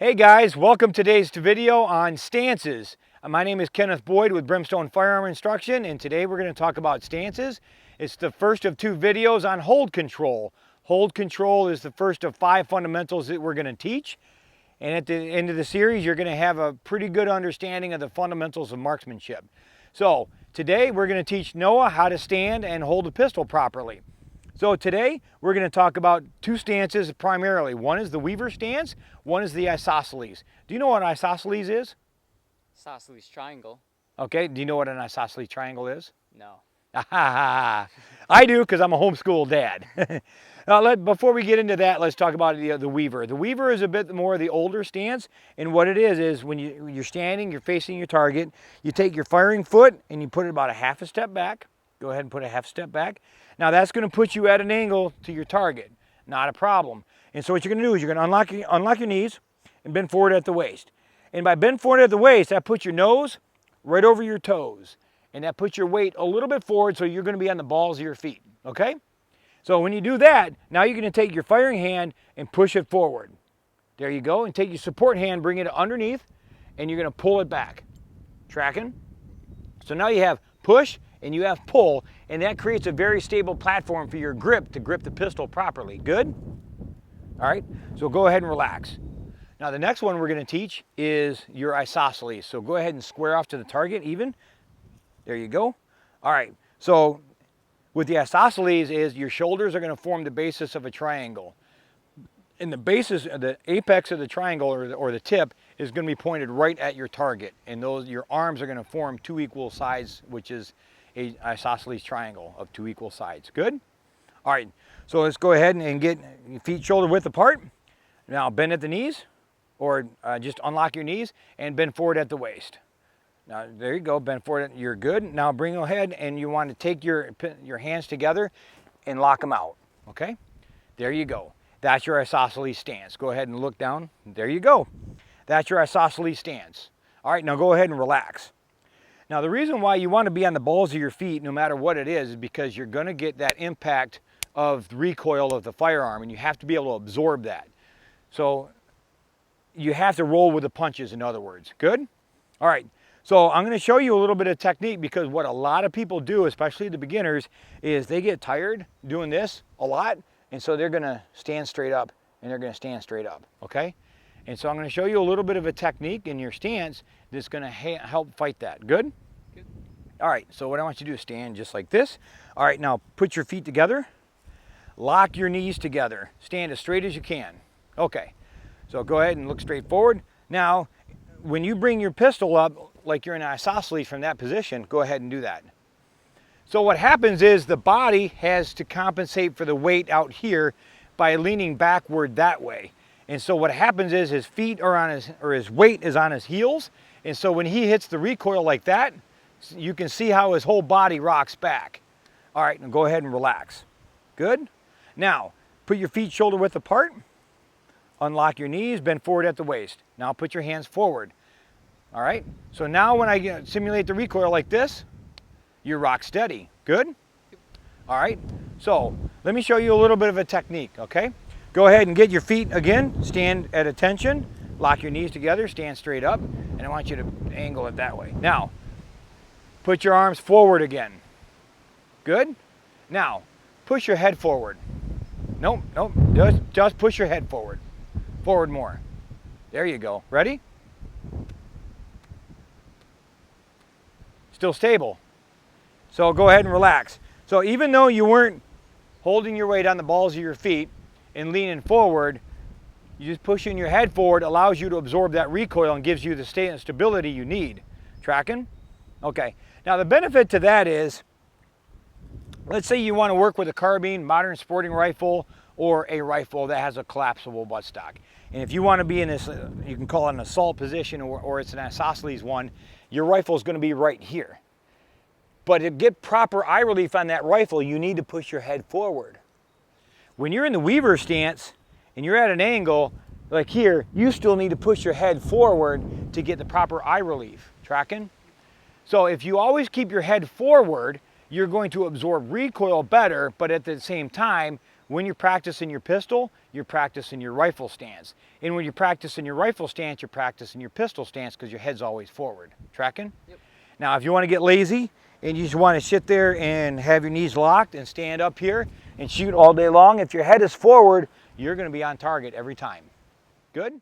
Hey guys, welcome to today's video on stances. My name is Kenneth Boyd with Brimstone Firearm Instruction, and today we're going to talk about stances. It's the first of two videos on hold control. Hold control is the first of 5 fundamentals that we're going to teach. And at the end of the series, you're going to have a pretty good understanding of the fundamentals of marksmanship. So today we're going to teach Noah how to stand and hold a pistol properly. So today we're going to talk about 2 stances primarily. One is the Weaver stance, one is the isosceles. Do you know what an isosceles is? Isosceles triangle. Okay, do you know what an isosceles triangle is? No. I do, because I'm a homeschool dad. Before we get into that, let's talk about the Weaver. The Weaver is a bit more of the older stance, and what it is when you're standing, you're facing your target, you take your firing foot and you put it about a half a step back. Go ahead and put a half step back. Now that's going to put you at an angle to your target. Not a problem. And so what you're going to do is you're going to unlock your knees and bend forward at the waist. And by bend forward at the waist, that puts your nose right over your toes. And that puts your weight a little bit forward, so you're going to be on the balls of your feet. Okay? So when you do that, now you're going to take your firing hand and push it forward. There you go. And take your support hand, bring it underneath, and you're going to pull it back. Tracking? So now you have push and you have pull, and that creates a very stable platform for your grip to grip the pistol properly. Good? All right, so go ahead and relax. Now the next one we're going to teach is your isosceles. So go ahead and square off to the target even. There you go. All right, so with the isosceles is your shoulders are going to form the basis of a triangle. And the basis, the apex of the triangle or the tip is going to be pointed right at your target. And your arms are going to form 2 equal sides, which is an isosceles triangle of 2 equal sides. Good? All right, so let's go ahead and get your feet shoulder width apart. Now bend at the knees, or just unlock your knees and bend forward at the waist. Now there you go, bend forward, you're good. Now bring your head and you want to take your hands together and lock them out, okay? There you go. That's your isosceles stance. Go ahead and look down. There you go. That's your isosceles stance. All right, now go ahead and relax. Now the reason why you want to be on the balls of your feet no matter what it is because you're going to get that impact of the recoil of the firearm, and you have to be able to absorb that. So you have to roll with the punches, in other words. Good? All right, so I'm going to show you a little bit of technique, because what a lot of people do, especially the beginners, is they get tired doing this a lot, and so they're going to stand straight up, and they're going to stand straight up, okay? And so I'm going to show you a little bit of a technique in your stance that's going to help fight that. Good? Good. All right, so what I want you to do is stand just like this. All right, now put your feet together. Lock your knees together. Stand as straight as you can. Okay, so go ahead and look straight forward. Now, when you bring your pistol up like you're in an isosceles from that position, go ahead and do that. So what happens is the body has to compensate for the weight out here by leaning backward that way. And so what happens is his feet are on his weight is on his heels. And so when he hits the recoil like that, you can see how his whole body rocks back. All right, now go ahead and relax. Good? Now, put your feet shoulder width apart. Unlock your knees, bend forward at the waist. Now put your hands forward. All right? So now when I simulate the recoil like this, you rock steady. Good? All right? So let me show you a little bit of a technique, okay? Go ahead and get your feet again, stand at attention, lock your knees together, stand straight up, and I want you to angle it that way. Now, put your arms forward again. Good? Now, push your head forward. Nope, just push your head forward. Forward more. There you go. Ready? Still stable. So go ahead and relax. So even though you weren't holding your weight on the balls of your feet and leaning forward, you just pushing your head forward allows you to absorb that recoil and gives you the stability you need. Tracking? Okay. Now the benefit to that is, let's say you want to work with a carbine, modern sporting rifle, or a rifle that has a collapsible buttstock. And if you want to be in this, you can call it an assault position, or it's an isosceles one, your rifle is going to be right here. But to get proper eye relief on that rifle, you need to push your head forward. When you're in the Weaver stance and you're at an angle like here, you still need to push your head forward to get the proper eye relief. Tracking? So if you always keep your head forward, you're going to absorb recoil better, but at the same time, when you're practicing your pistol, you're practicing your rifle stance. And when you're practicing your rifle stance, you're practicing your pistol stance because your head's always forward. Tracking? Yep. Now, if you want to get lazy and you just want to sit there and have your knees locked and stand up here and shoot all day long, if your head is forward, you're going to be on target every time. Good?